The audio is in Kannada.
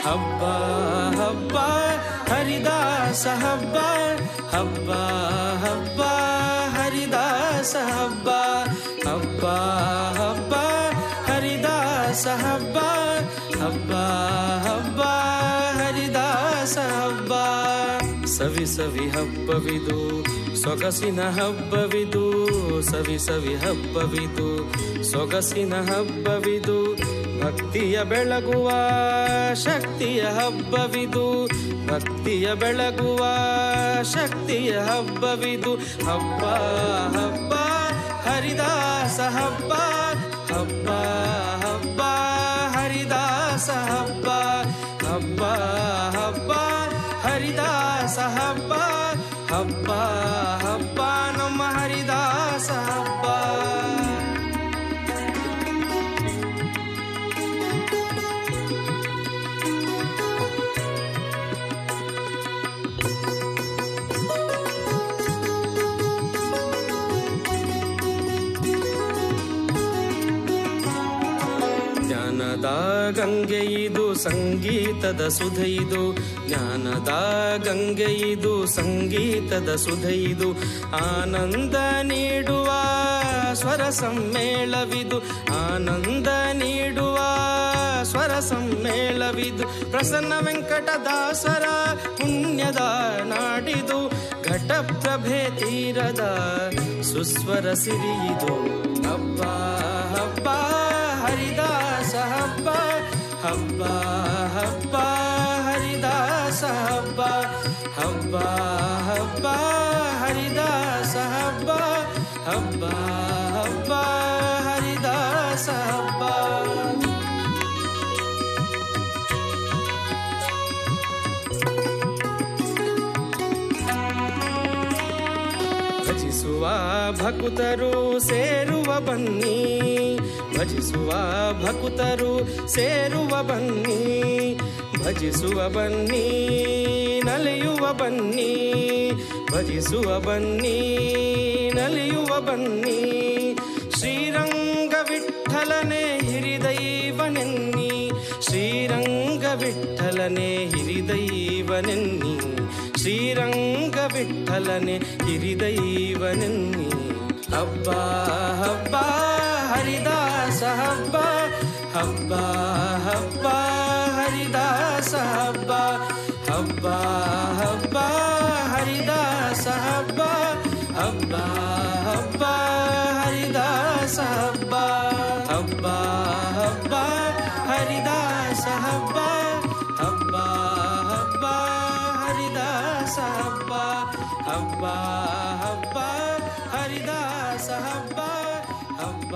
ಹಬ್ಬ ಹಬ್ಬ ಹರಿದಾಸ ಹಬ್ಬ ಹಬ್ಬ ಹಬ್ಬ ಹರಿದಾಸ ಹಬ್ಬ ಹಬ್ಬ ಹಬ್ಬ ಹರಿದಾಸ ಹಬ್ಬ ಹಬ್ಬ ಹಬ್ಬ ಹರಿದಾಸ ಹಬ್ಬ ಸವಿ ಸವಿ ಹಬ್ಬವಿದು ಸೊಗಸಿನ ಹಬ್ಬವಿದು ಸವಿ ಸವಿ ಹಬ್ಬವಿದು ಸೊಗಸಿನ ಹಬ್ಬವಿದು ಭಕ್ತಿಯ ಬೆಳಗುವ ಶಕ್ತಿಯ ಹಬ್ಬವಿದು ಭಕ್ತಿಯ ಬೆಳಗುವ ಶಕ್ತಿಯ ಹಬ್ಬವಿದು ಹಬ್ಬ ಹಬ್ಬ ಹರಿದಾಸ ಹಬ್ಬ ಹಬ್ಬ ಹಬ್ಬ ಹರಿದಾಸ ಹಬ್ಬ ಹಬ್ಬ ಹಬ್ಬ ಹರಿದಾಸ ಹಬ್ಬ ಹಬ್ಬ ಹಬ್ಬ ನಮ್ಮ ಹರಿದಾಸ ಹಬ್ಬ ಜ್ಞಾನದ ಗಂಗೆ ಇದು ಸಂಗೀತದ ಸುಧೆಯಿದು ಜ್ಞಾನದ ಗಂಗೆ ಇದು ಸಂಗೀತದ ಸುಧೆಯಿದು ಆನಂದ ನೀಡುವ ಸ್ವರ ಸಮ್ಮೇಳವಿದು ಆನಂದ ನೀಡುವ ಸ್ವರ ಸಮ್ಮೇಳವಿದು ಪ್ರಸನ್ನ ವೆಂಕಟದಾಸರ ಪುಣ್ಯದ ನಾಡಿದು ಘಟಪ್ರಭೆ ತೀರದ ಸುಸ್ವರ ಸಿರಿಯಿದು ಹಬ್ಬ ಹಬ್ಬ ಹರಿದಾಸ ಹಬ್ಬ ಹಬ್ಬ ಹಬ್ಬ ಹರಿದಾಸ ಹಬ್ಬ ಹಬ್ಬ ಹಬ್ಬ ಹರಿದಾಸ ಹಬ್ಬ ಹಬ್ಬ ಹಬ್ಬ ಹರಿದಾಸ ಹಬ್ಬ ಭಜಿಸುವ ಭಕ್ತರು ಸೇರುವ ಬನ್ನಿ ಭಜಿಸುವ ಭಕ್ತರು ಸೇರುವ ಬನ್ನಿ ಭಜಿಸುವ ಬನ್ನಿ ನಲಿಯುವ ಬನ್ನಿ ಭಜಿಸುವ ಬನ್ನಿ ನಲಿಯುವ ಬನ್ನಿ ಶ್ರೀರಂಗ ವಿಠ್ಠಲನೆ ಹಿರಿದೈವನೆನ್ನಿ ಶ್ರೀರಂಗ ವಿಠ್ಠಲನೆ ಹಿರಿದೈವನೆನ್ನಿ ಶ್ರೀರಂಗ ವಿಠ್ಠಲನೆ ಹಿರಿದೈವನೆನ್ನಿ ಹಬ್ಬ ಹಬ್ಬ ಹರಿದಾಸ ಹಬ್ಬ ಹಬ್ಬ ಹಬ್ಬ ಹರಿದಾಸ ಹಬ್ಬ ಹಬ್ಬ ಹಬ್ಬ ಹರಿದಾಸ ಹಬ್ಬ ಹಬ್ಬ ಹಬ್ಬ ಹರಿದಾಸ ಹಬ್ಬ ಹಬ್ಬ ಹಬ್ಬ ಹರಿದಾಸ ಹಬ್ಬ ಹಬ್ಬ ಹಬ್ಬ ಹರಿದಾಸ ಹಬ್ಬ ಹಬ್ಬ ಹಬ್ಬ ಹರಿದಾಸ ಹಬ್ಬ ಹಬ್ಬ